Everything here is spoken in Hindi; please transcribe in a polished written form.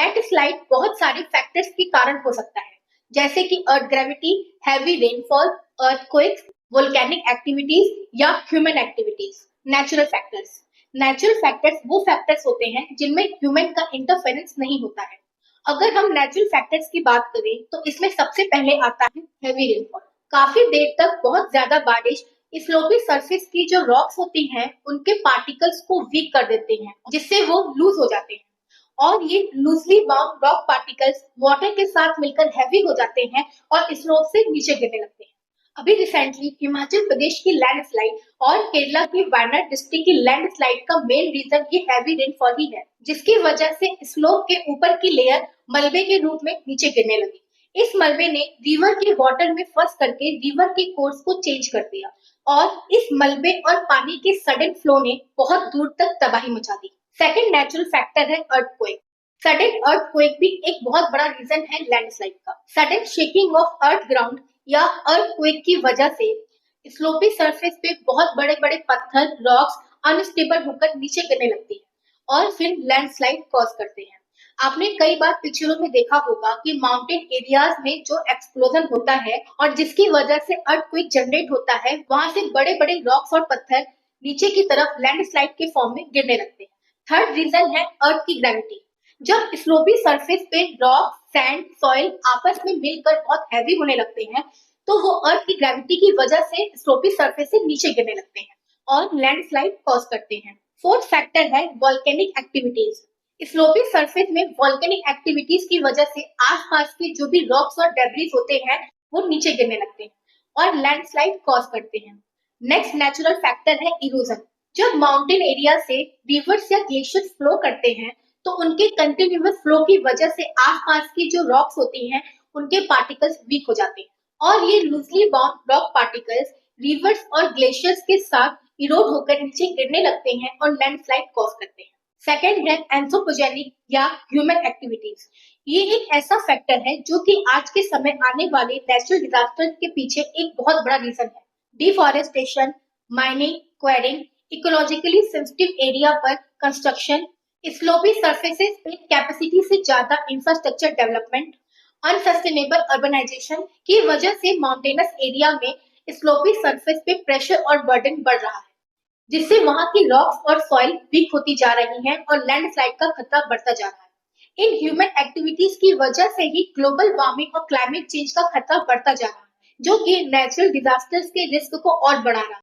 लैंडस्लाइड बहुत सारे फैक्टर्स के कारण हो सकता है, जैसे कि earth gravity, heavy rainfall, earthquakes, volcanic activities या ह्यूमन एक्टिविटीज। नेचुरल फैक्टर्स वो फैक्टर्स होते हैं जिनमें ह्यूमन का इंटरफेरेंस नहीं होता है। अगर हम नेचुरल फैक्टर्स की बात करें तो इसमें सबसे पहले आता है हैवी रेनफॉल। काफी देर तक बहुत ज्यादा बारिश स्लोपी सरफेस की जो रॉक्स होती हैं उनके पार्टिकल्स को वीक कर देते हैं, जिससे वो लूज हो जाते हैं और ये loosely bound rock particles water के साथ मिलकर हैवी हो जाते हैं और स्लोप से नीचे गिरने लगते हैं। अभी रिसेंटली हिमाचल प्रदेश की लैंडस्लाइड और केरला की वायनाड डिस्ट्रिक्ट की लैंडस्लाइड का मेन रीजन ये हैवी रेनफॉल ही है, जिसकी वजह से स्लोप के ऊपर की लेयर मलबे के रूप में नीचे गिरने लगी। इस मलबे ने रिवर के वाटर में फंस करके रिवर के कोर्स को चेंज कर दिया और इस मलबे और पानी के सडन फ्लो ने बहुत दूर तक तबाही मचा दी। सेकंड नेचुरल फैक्टर है अर्थक्वेक। सडन अर्थक्वेक भी एक बहुत बड़ा रीजन है लैंडस्लाइड का। Sudden shaking of earth ground या अर्थक्वेक की वजह से स्लोपी सरफेस पे बहुत बड़े बड़े पत्थर रॉक्स अनस्टेबल होकर नीचे गिरने लगती है और फिर लैंडस्लाइड कॉज करते हैं। आपने कई बार पिक्चरों में देखा होगा कि माउंटेन एरियाज में जो एक्सप्लोजन होता है और जिसकी वजह से अर्थक्वेक जनरेट होता है, वहां से बड़े बड़े रॉक्स और पत्थर नीचे की तरफ लैंडस्लाइड के फॉर्म में गिरने लगते हैं। थर्ड रीजन है अर्थ की ग्रेविटी। जब स्लोपी सरफेस पे रॉक, सैंड, सॉइल आपस में मिलकर बहुत हैवी होने लगते हैं, तो वो अर्थ की ग्रेविटी की वजह से स्लोपी सरफेस से नीचे गिरने लगते हैं और लैंडस्लाइड कॉज करते हैं। फोर्थ फैक्टर है वोल्केनिक एक्टिविटीज। स्लोपी सरफेस में वोल्केनिक एक्टिविटीज की वजह से आसपास के जो भी रॉक्स और डेब्रिस होते हैं वो नीचे गिरने लगते हैं और लैंडस्लाइड कॉज करते हैं। नेक्स्ट नेचुरल फैक्टर है इरोजन। जब माउंटेन एरिया से रिवर्स या ग्लेशियर्स फ्लो करते हैं तो उनके कंटिन्यूअस फ्लो की वजह से आसपास की जो रॉक्स होती हैं उनके पार्टिकल्स वीक हो जाते हैं और ये loosely bound rock particles reverse और ग्लेशियर्स के साथ इरोड होकर नीचे गिरने लगते हैं और लैंडस्लाइड कॉज करते हैं। सेकेंड है एंथ्रोपोजेनिक या ह्यूमन एक्टिविटीज। ये एक ऐसा फैक्टर है जो कि आज के समय आने वाले नेचुरल डिजास्टर के पीछे एक बहुत बड़ा रीजन है। Deforestation, mining, quarrying, ecologically sensitive area पर कंस्ट्रक्शन, स्लोपी सरफेसेस पे कैपेसिटी से ज्यादा इंफ्रास्ट्रक्चर डेवलपमेंट, अनसस्टेनेबल अर्बनाइजेशन की वजह से माउंटेनस एरिया में स्लोपी सरफेस पे प्रेशर और बर्डन बढ़ रहा है, जिससे वहां की रॉक्स और सॉइल वीक होती जा रही हैं और लैंडस्लाइड का खतरा बढ़ता जा रहा है। इन ह्यूमन एक्टिविटीज की वजह से ही ग्लोबल वार्मिंग और क्लाइमेट चेंज का खतरा बढ़ता जा रहा है, जो कि नेचुरल डिजास्टर्स के रिस्क को और बढ़ा रहा है।